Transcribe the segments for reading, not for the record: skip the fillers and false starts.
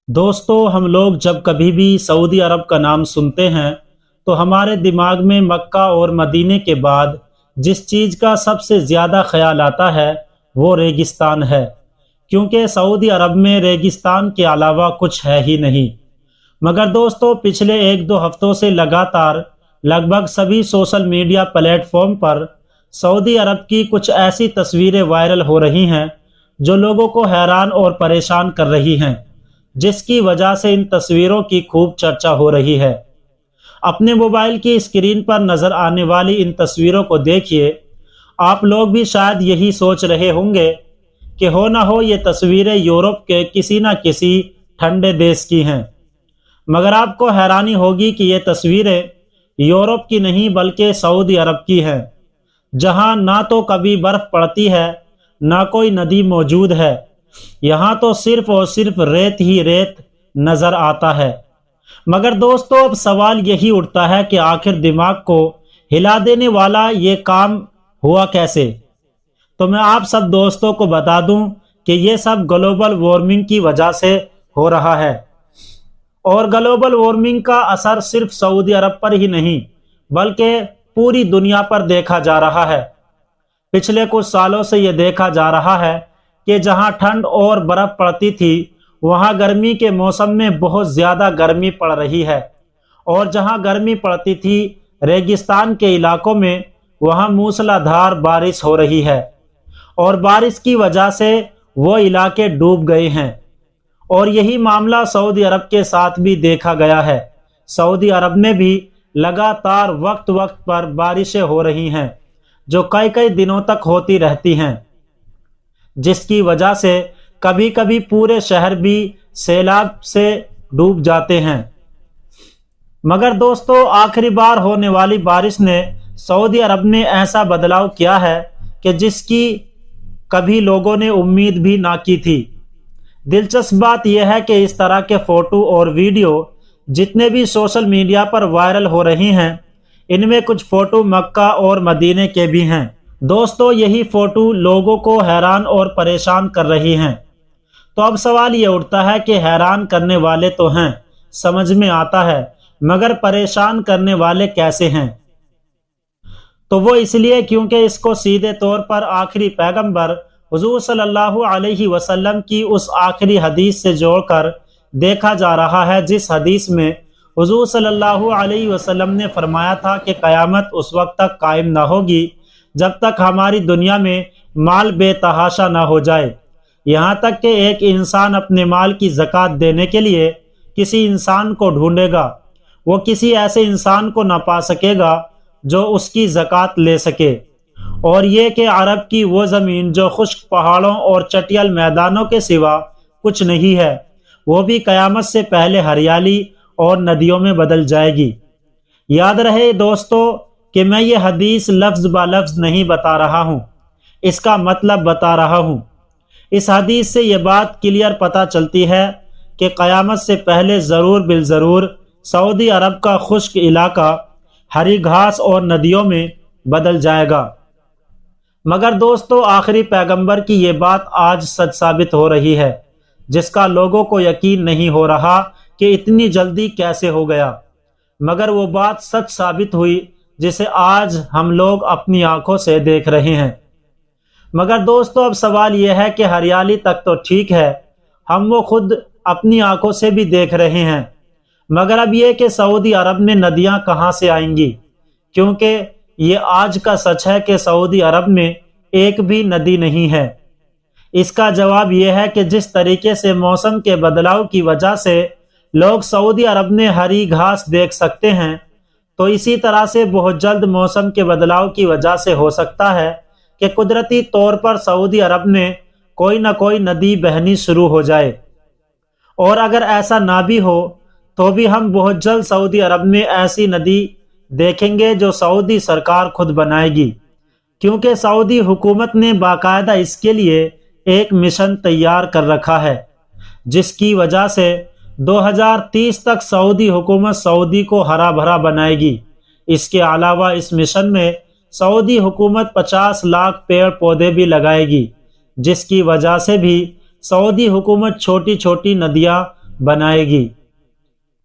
दोस्तों, हम लोग जब कभी भी सऊदी अरब का नाम सुनते हैं तो हमारे दिमाग में मक्का और मदीने के बाद जिस चीज़ का सबसे ज़्यादा ख्याल आता है वो रेगिस्तान है। क्योंकि सऊदी अरब में रेगिस्तान के अलावा कुछ है ही नहीं। मगर दोस्तों, पिछले एक दो हफ्तों से लगातार लगभग सभी सोशल मीडिया प्लेटफॉर्म पर सऊदी अरब की कुछ ऐसी तस्वीरें वायरल हो रही हैं जो लोगों को हैरान और परेशान कर रही हैं, जिसकी वजह से इन तस्वीरों की खूब चर्चा हो रही है। अपने मोबाइल की स्क्रीन पर नजर आने वाली इन तस्वीरों को देखिए। आप लोग भी शायद यही सोच रहे होंगे कि हो ना हो ये तस्वीरें यूरोप के किसी न किसी ठंडे देश की हैं। मगर आपको हैरानी होगी कि ये तस्वीरें यूरोप की नहीं बल्कि सऊदी अरब की हैं, जहां ना तो कभी बर्फ पड़ती है ना कोई नदी मौजूद है। यहाँ तो सिर्फ और सिर्फ रेत ही रेत नजर आता है। मगर दोस्तों, अब सवाल यही उठता है कि आखिर दिमाग को हिला देने वाला ये काम हुआ कैसे। तो मैं आप सब दोस्तों को बता दूं कि ये सब ग्लोबल वार्मिंग की वजह से हो रहा है। और ग्लोबल वार्मिंग का असर सिर्फ सऊदी अरब पर ही नहीं बल्कि पूरी दुनिया पर देखा जा रहा है। पिछले कुछ सालों से ये देखा जा रहा है कि जहां ठंड और बर्फ पड़ती थी वहां गर्मी के मौसम में बहुत ज़्यादा गर्मी पड़ रही है, और जहां गर्मी पड़ती थी रेगिस्तान के इलाकों में वहां मूसलाधार बारिश हो रही है, और बारिश की वजह से वो इलाके डूब गए हैं। और यही मामला सऊदी अरब के साथ भी देखा गया है। सऊदी अरब में भी लगातार वक्त वक्त पर बारिशें हो रही हैं जो कई कई दिनों तक होती रहती हैं, जिसकी वजह से कभी कभी पूरे शहर भी सैलाब से डूब जाते हैं। मगर दोस्तों, आखिरी बार होने वाली बारिश ने सऊदी अरब में ऐसा बदलाव किया है कि जिसकी कभी लोगों ने उम्मीद भी ना की थी। दिलचस्प बात यह है कि इस तरह के फोटो और वीडियो जितने भी सोशल मीडिया पर वायरल हो रही हैं, इनमें कुछ फोटो मक्का और मदीने के भी हैं। दोस्तों, यही फोटो लोगों को हैरान और परेशान कर रही हैं। तो अब सवाल ये उठता है कि हैरान करने वाले तो हैं, समझ में आता है, मगर परेशान करने वाले कैसे हैं। तो वो इसलिए क्योंकि इसको सीधे तौर पर आखिरी पैगंबर हुजूर सल्लल्लाहु अलैहि वसल्लम की उस आखिरी हदीस से जोड़कर देखा जा रहा है, जिस हदीस में हुजूर सल्लल्लाहु अलैहि वसल्लम ने फरमाया था कि क़यामत उस वक्त तक कायम ना होगी जब तक हमारी दुनिया में माल बेतहाशा ना हो जाए। यहाँ तक कि एक इंसान अपने माल की ज़कात देने के लिए किसी इंसान को ढूंढेगा, वो किसी ऐसे इंसान को ना पा सकेगा जो उसकी ज़कात ले सके। और ये कि अरब की वो ज़मीन जो खुश्क पहाड़ों और चटियल मैदानों के सिवा कुछ नहीं है, वो भी क़यामत से पहले हरियाली और नदियों में बदल जाएगी। याद रहे दोस्तों कि मैं ये हदीस लफ्ज़ ब लफ्ज़ नहीं बता रहा हूँ, इसका मतलब बता रहा हूँ। इस हदीस से ये बात क्लियर पता चलती है कि क़यामत से पहले ज़रूर बिल ज़रूर सऊदी अरब का खुश्क इलाका हरी घास और नदियों में बदल जाएगा। मगर दोस्तों, आखिरी पैगंबर की ये बात आज सच साबित हो रही है, जिसका लोगों को यकीन नहीं हो रहा कि इतनी जल्दी कैसे हो गया। मगर वो बात सच साबित हुई जिसे आज हम लोग अपनी आंखों से देख रहे हैं। मगर दोस्तों, अब सवाल यह है कि हरियाली तक तो ठीक है, हम वो खुद अपनी आंखों से भी देख रहे हैं, मगर अब ये कि सऊदी अरब में नदियां कहां से आएंगी। क्योंकि ये आज का सच है कि सऊदी अरब में एक भी नदी नहीं है। इसका जवाब यह है कि जिस तरीके से मौसम के बदलाव की वजह से लोग सऊदी अरब में हरी घास देख सकते हैं, तो इसी तरह से बहुत जल्द मौसम के बदलाव की वजह से हो सकता है कि कुदरती तौर पर सऊदी अरब में कोई ना कोई नदी बहनी शुरू हो जाए। और अगर ऐसा ना भी हो तो भी हम बहुत जल्द सऊदी अरब में ऐसी नदी देखेंगे जो सऊदी सरकार खुद बनाएगी, क्योंकि सऊदी हुकूमत ने बाकायदा इसके लिए एक मिशन तैयार कर रखा है, जिसकी वजह से 2030 तक सऊदी हुकूमत सऊदी को हरा भरा बनाएगी। इसके अलावा इस मिशन में सऊदी हुकूमत 50 लाख पेड़ पौधे भी लगाएगी, जिसकी वजह से भी सऊदी हुकूमत छोटी छोटी नदियां بنائے گی۔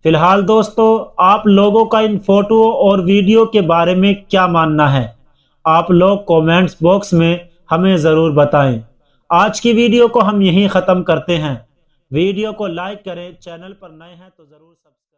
فی الحال دوستو، آپ لوگوں کا ان فوٹو اور ویڈیو کے بارے میں کیا ماننا ہے؟ آپ لوگ کومنٹس باکس میں ہمیں ضرور بتائیں۔ آج کی ویڈیو کو ہم یہیں ختم کرتے ہیں۔ ویڈیو کو لائک کریں، چینل پر نئے ہیں تو ضرور سبسکرائب